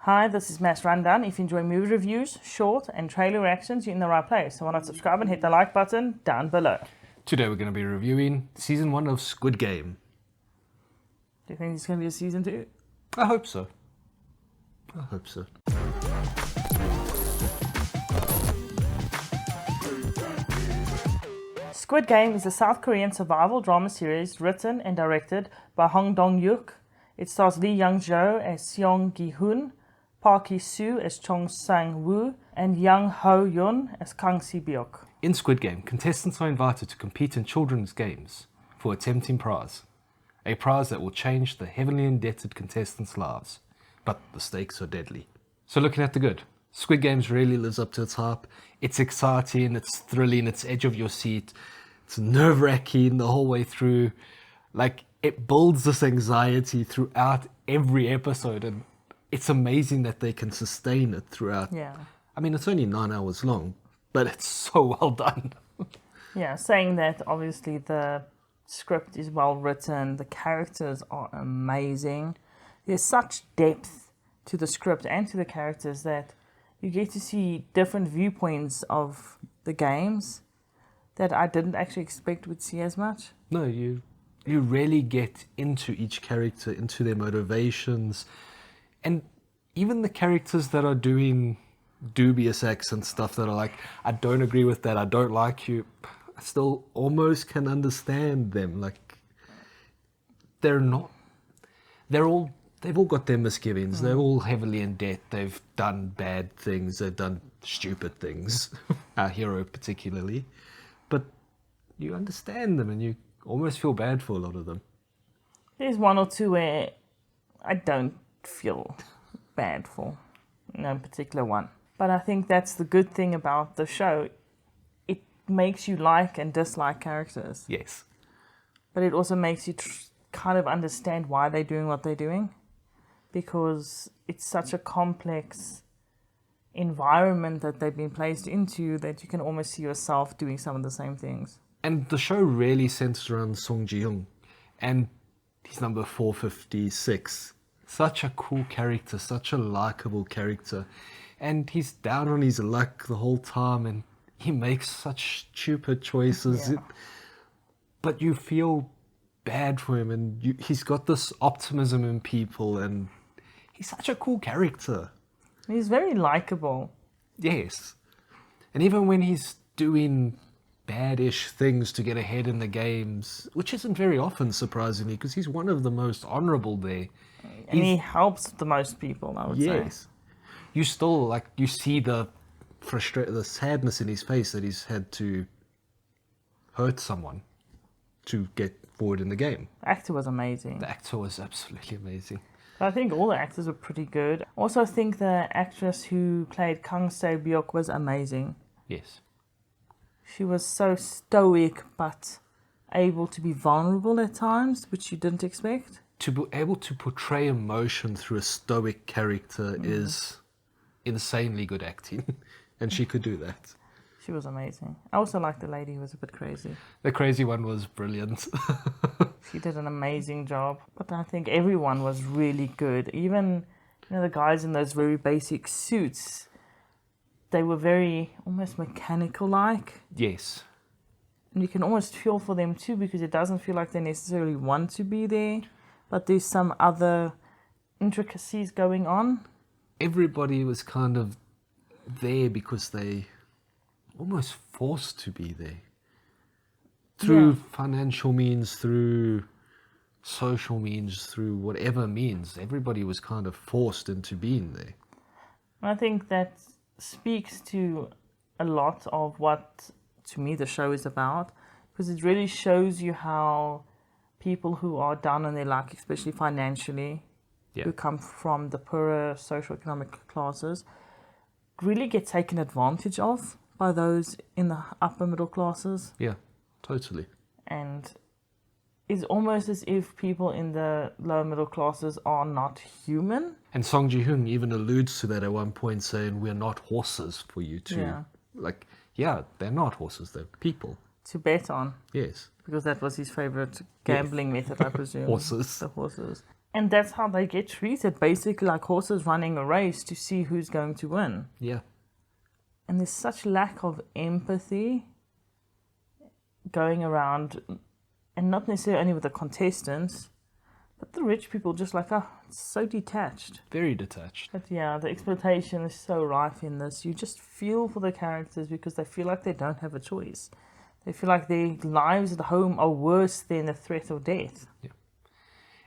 Hi, this is Mass Rundown. If you enjoy movie reviews, short and trailer reactions, you're in the right place. So why not subscribe and hit the like button down below. Today we're going to be reviewing Season 1 of Squid Game. Do you think it's going to be a season 2? I hope so. I hope so. Squid Game is a South Korean survival drama series written and directed by dong-hyuk. It stars Lee Jung-jae as Seong-tae, Park Hae-soo as Chung Sang-woo, and Young Ho-yeon as Kang Si-byuk. In Squid Game, contestants are invited to compete in children's games for a tempting prize. A prize that will change the heavily indebted contestants' lives. But the stakes are deadly. So looking at the good, Squid Games really lives up to its hype. It's exciting, it's thrilling, it's edge of your seat. It's nerve-wracking the whole way through. Like, it builds this anxiety throughout every episode, and it's amazing that they can sustain it throughout. Yeah. I mean, it's only 9 hours long, but it's so well done. Yeah, saying that, obviously the script is well written, the characters are amazing. There's such depth to the script and to the characters that you get to see different viewpoints of the games that I didn't actually expect we'd see as much. No, you really get into each character, into their motivations, and even the characters that are doing dubious acts and stuff that are like, I don't agree with that, I don't like you, I still almost can understand them. Like, they've all got their misgivings. They're all heavily in debt. They've done bad things. They've done stupid things. Our hero particularly. But you understand them and you almost feel bad for a lot of them. There's one or two where I don't feel bad for. No particular one. But I think that's the good thing about the show. It makes you like and dislike characters. Yes. But it also makes you kind of understand why they're doing what they're doing. Because it's such a complex environment that they've been placed into that you can almost see yourself doing some of the same things. And the show really centers around Song-jae, and he's number 456. Such a cool character, such a likable character. And he's down on his luck the whole time, and he makes such stupid choices. Yeah. But you feel bad for him, and he's got this optimism in people, and he's such a cool character. He's very likable. Yes. And even when he's doing bad-ish things to get ahead in the games, which isn't very often, surprisingly, because he's one of the most honourable there. And he helps the most people, I would say. Yes. You still, like, you see the sadness in his face that he's had to hurt someone to get forward in the game. The actor was amazing. The actor was absolutely amazing. I think all the actors were pretty good. Also, I think the actress who played Kang Si-byuk was amazing. Yes. She was so stoic, but able to be vulnerable at times, which you didn't expect. To be able to portray emotion through a stoic character is insanely good acting, and she could do that. She was amazing. I also liked the lady who was a bit crazy. The crazy one was brilliant. She did an amazing job. But I think everyone was really good. Even, the guys in those very basic suits, they were very almost mechanical-like. Yes. And you can almost feel for them too, because it doesn't feel like they necessarily want to be there. But there's some other intricacies going on. Everybody was kind of there because they almost forced to be there. Through financial means, through social means, through whatever means. Everybody was kind of forced into being there. I think that speaks to a lot of what, to me, the show is about. Because it really shows you how people who are down on their luck, especially financially, who come from the poorer socioeconomic classes, really get taken advantage of by those in the upper middle classes. Yeah, totally. And it's almost as if people in the lower middle classes are not human. And Song Ji-hyun even alludes to that at one point, saying, we're not horses for you to... they're not horses, they're people. To bet on. Yes. Because that was his favorite gambling method, I presume. Horses. The horses. And that's how they get treated, basically like horses running a race to see who's going to win. Yeah. And there's such lack of empathy going around, and not necessarily only with the contestants, but the rich people just like, oh, it's so detached. Very detached. But yeah, the exploitation is so rife in this. You just feel for the characters because they feel like they don't have a choice. They feel like their lives at home are worse than the threat of death. Yeah.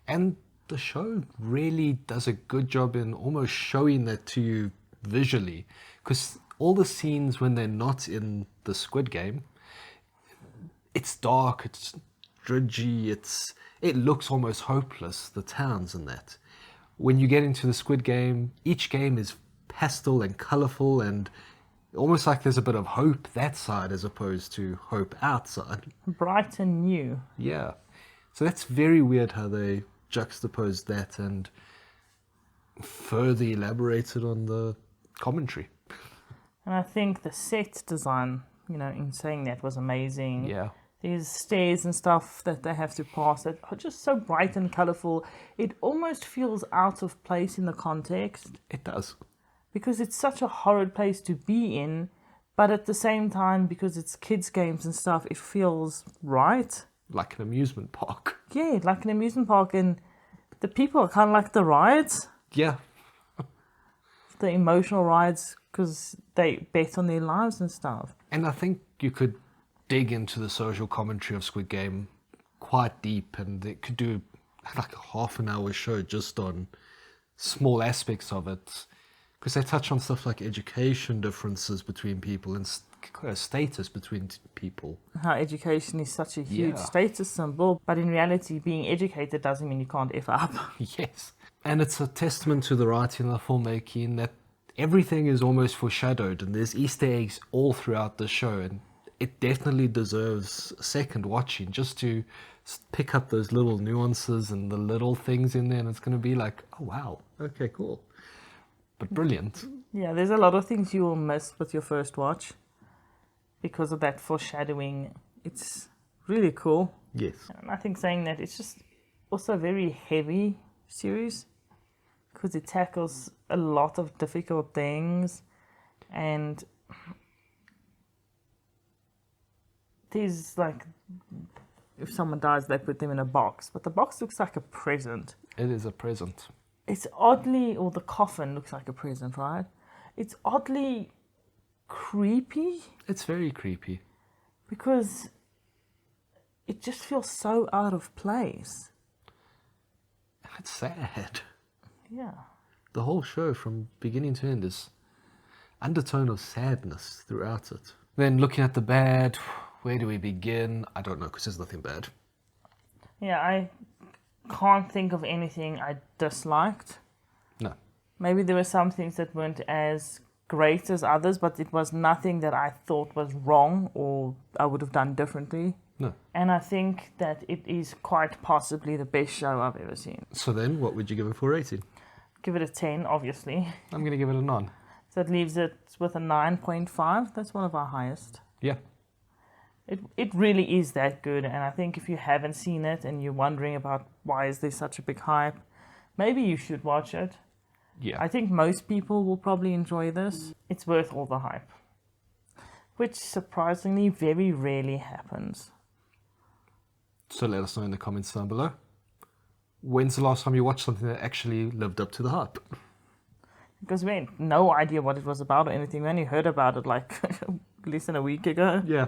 And the show really does a good job in almost showing that to you visually. Because all the scenes when they're not in the Squid Game, it's dark, it's drudgy, it looks almost hopeless, the towns and that. When you get into the Squid Game, each game is pastel and colourful and almost like there's a bit of hope that side as opposed to hope outside. Bright and new. Yeah. So that's very weird how they juxtaposed that and further elaborated on the commentary. And I think the set design, in saying that, was amazing. Yeah. There's stairs and stuff that they have to pass that are just so bright and colourful. It almost feels out of place in the context. It does. Because it's such a horrid place to be in, but at the same time, because it's kids' games and stuff, it feels right. Like an amusement park. Yeah, like an amusement park, and the people are kind of like the rides. Yeah. The emotional rides, because they bet on their lives and stuff. And I think you could dig into the social commentary of Squid Game quite deep, and it could do like a half an hour show just on small aspects of it. Because they touch on stuff like education differences between people and status between people. How education is such a huge Yeah. status symbol, but in reality, being educated doesn't mean you can't F up. Yes. And it's a testament to the writing and the filmmaking that everything is almost foreshadowed, and there's Easter eggs all throughout the show, and it definitely deserves a second watching just to pick up those little nuances and the little things in there, and it's going to be like, oh wow, okay, cool. But brilliant. Yeah, there's a lot of things you will miss with your first watch because of that foreshadowing. It's really cool. Yes. And I think saying that it's just also a very heavy series because it tackles a lot of difficult things, and there's like, if someone dies, they put them in a box, but the box looks like a present. It is a present. It's oddly, or the coffin looks like a present, right? It's oddly creepy It's very creepy. because it just feels so out of place. It's sad. Yeah. The whole show from beginning to end is undertone of sadness throughout it. Then looking at the bad, where do we begin? I don't know, because there's nothing bad. Yeah, I can't think of anything I disliked. No. Maybe there were some things that weren't as great as others, but it was nothing that I thought was wrong or I would have done differently. No. And I think that it is quite possibly the best show I've ever seen. So then, what would you give it for rating? Give it a 10, obviously. I'm going to give it a 9. So it leaves it with a 9.5. That's one of our highest. Yeah. It really is that good, and I think if you haven't seen it and you're wondering about why is there such a big hype, maybe you should watch it. Yeah. I think most people will probably enjoy this. It's worth all the hype, which surprisingly very rarely happens. So let us know in the comments down below. When's the last time you watched something that actually lived up to the hype? Because we had no idea what it was about or anything. We only heard about it like less than a week ago. Yeah.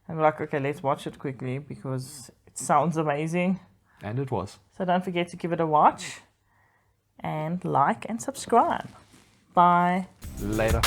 And we're like, okay, let's watch it quickly because it sounds amazing. And it was. So don't forget to give it a watch and like and subscribe. Bye. Later.